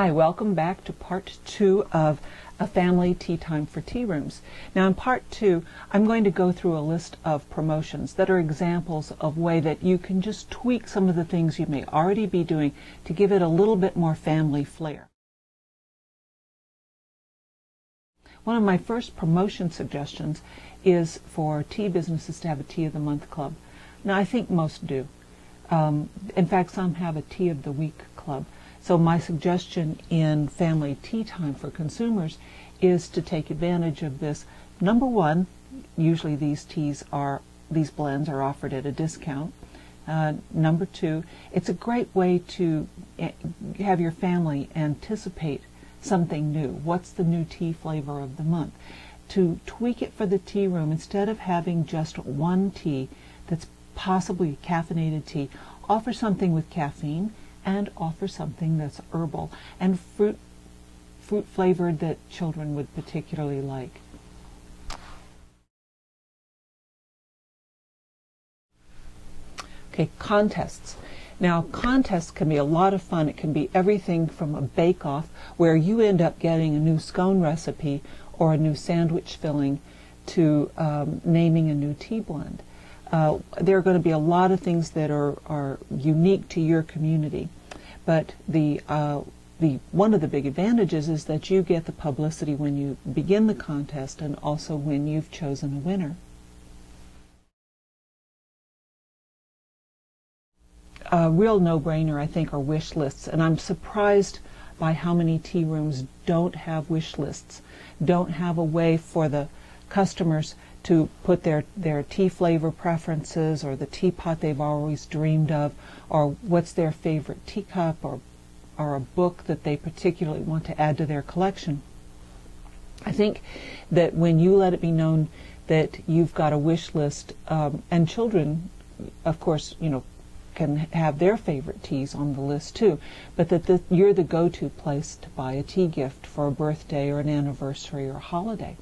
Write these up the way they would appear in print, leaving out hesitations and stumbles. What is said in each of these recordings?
Hi, welcome back to part 2 of A Family Tea Time for Tea Rooms. Now in part 2, I'm going to go through a list of promotions that are examples of way that you can just tweak some of the things you may already be doing to give it a little bit more family flair. One of my first promotion suggestions is for tea businesses to have a Tea of the Month club. Now I think most do. In fact, some have a Tea of the Week club. So my suggestion in Family Tea Time for consumers is to take advantage of this. Number one, usually these blends are offered at a discount. Number two, it's a great way to have your family anticipate something new. What's the new tea flavor of the month? To tweak it for the tea room, instead of having just one tea that's possibly a caffeinated tea, offer something with caffeine and offer something that's herbal and fruit flavored that children would particularly like. Okay, contests. Now contests can be a lot of fun. It can be everything from a bake-off where you end up getting a new scone recipe or a new sandwich filling to naming a new tea blend. There are going to be a lot of things that are unique to your community, but one of the big advantages is that you get the publicity when you begin the contest and also when you've chosen a winner. A real no-brainer, I think, are wish lists, and I'm surprised by how many tea rooms don't have wish lists, don't have a way for the customers to put their tea flavor preferences or the teapot they've always dreamed of, or what's their favorite teacup, or a book that they particularly want to add to their collection. I think that when you let it be known that you've got a wish list, and children, of course, can have their favorite teas on the list too, but that you're the go-to place to buy a tea gift for a birthday or an anniversary or a holiday.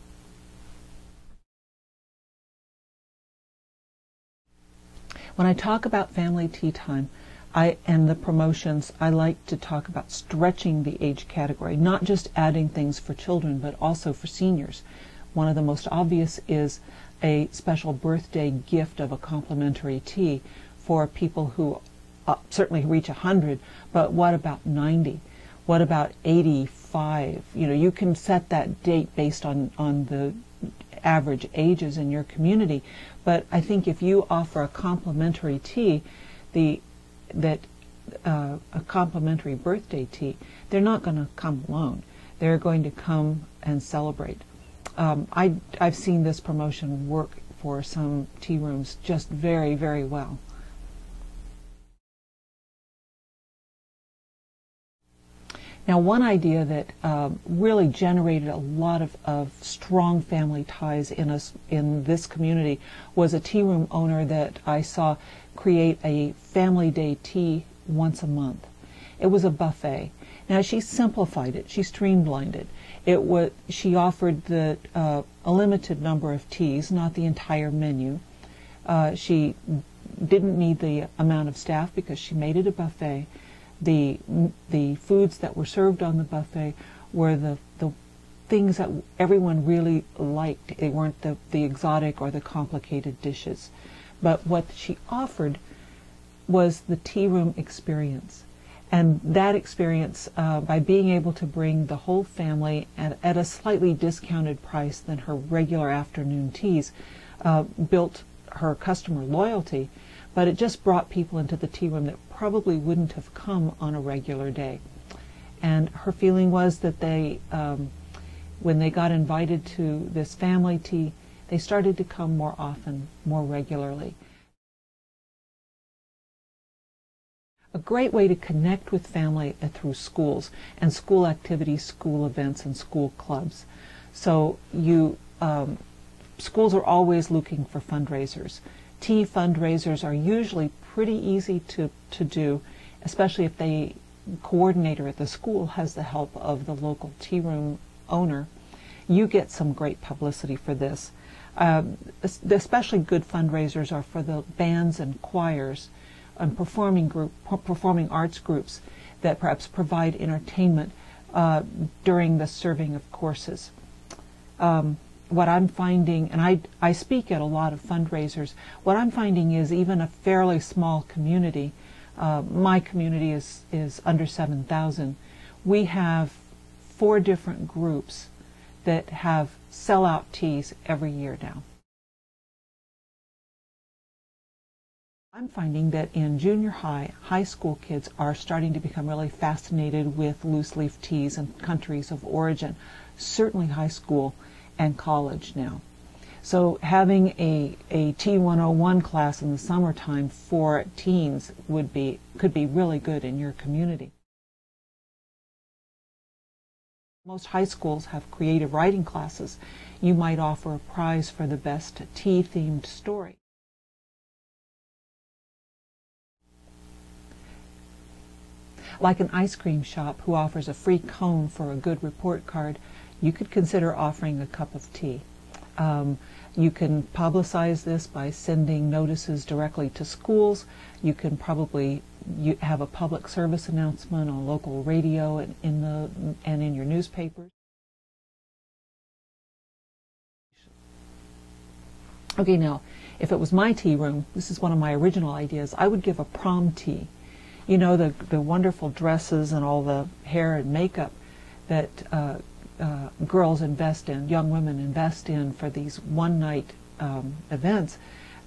When I talk about family tea time and the promotions, I like to talk about stretching the age category, not just adding things for children, but also for seniors. One of the most obvious is a special birthday gift of a complimentary tea for people who certainly reach 100, but what about 90? What about 85? You can set that date based on the average ages in your community, but I think if you offer a complimentary tea, a complimentary birthday tea, they're not going to come alone. They're going to come and celebrate. I've seen this promotion work for some tea rooms just very, very well. Now, one idea that really generated a lot of strong family ties in this community was a tea room owner that I saw create a family day tea once a month. It was a buffet. Now, she simplified it. She streamlined it. She offered a limited number of teas, not the entire menu. She didn't need the amount of staff because she made it a buffet. The foods that were served on the buffet were the things that everyone really liked. They weren't the exotic or the complicated dishes. But what she offered was the tea room experience. And that experience, by being able to bring the whole family at a slightly discounted price than her regular afternoon teas, built her customer loyalty. But it just brought people into the tea room that probably wouldn't have come on a regular day. And her feeling was that when they got invited to this family tea, they started to come more often, more regularly. A great way to connect with family through schools and school activities, school events, and school clubs. So schools are always looking for fundraisers. Tea fundraisers are usually pretty easy to do, especially if the coordinator at the school has the help of the local tea room owner. You get some great publicity for this. Especially good fundraisers are for the bands and choirs and performing arts groups that perhaps provide entertainment during the serving of courses. What I'm finding, and I speak at a lot of fundraisers, what I'm finding is even a fairly small community, my community is under 7,000, we have 4 different groups that have sellout teas every year now. I'm finding that in junior high school kids are starting to become really fascinated with loose leaf teas and countries of origin, certainly high school and college now. So having a Tea 101 class in the summertime for teens could be really good in your community. Most high schools have creative writing classes. You might offer a prize for the best tea-themed story. Like an ice cream shop who offers a free cone for a good report card, you could consider offering a cup of tea. You can publicize this by sending notices directly to schools. You can probably have a public service announcement on local radio and in your newspapers. Okay, now, if it was my tea room, this is one of my original ideas, I would give a prom tea. You know, the wonderful dresses and all the hair and makeup that girls invest in, young women invest in for these one-night events.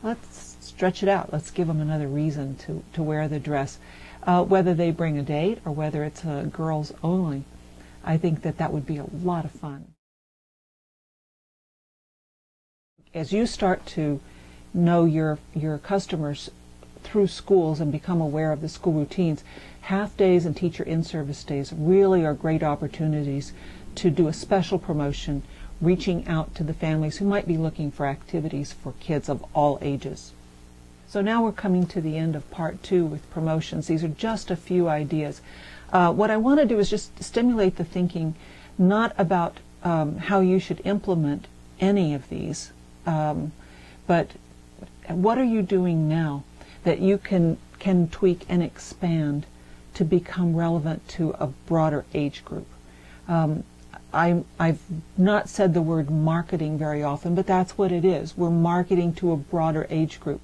Let's stretch it out. Let's give them another reason to wear the dress. Whether they bring a date or whether it's girls only, I think that would be a lot of fun. As you start to know your customers through schools and become aware of the school routines, half days and teacher in-service days really are great opportunities to do a special promotion, reaching out to the families who might be looking for activities for kids of all ages. So now we're coming to the end of part 2 with promotions. These are just a few ideas. What I want to do is just stimulate the thinking, not about how you should implement any of these, but what are you doing now that you can tweak and expand to become relevant to a broader age group. I've not said the word marketing very often, but that's what it is. We're marketing to a broader age group.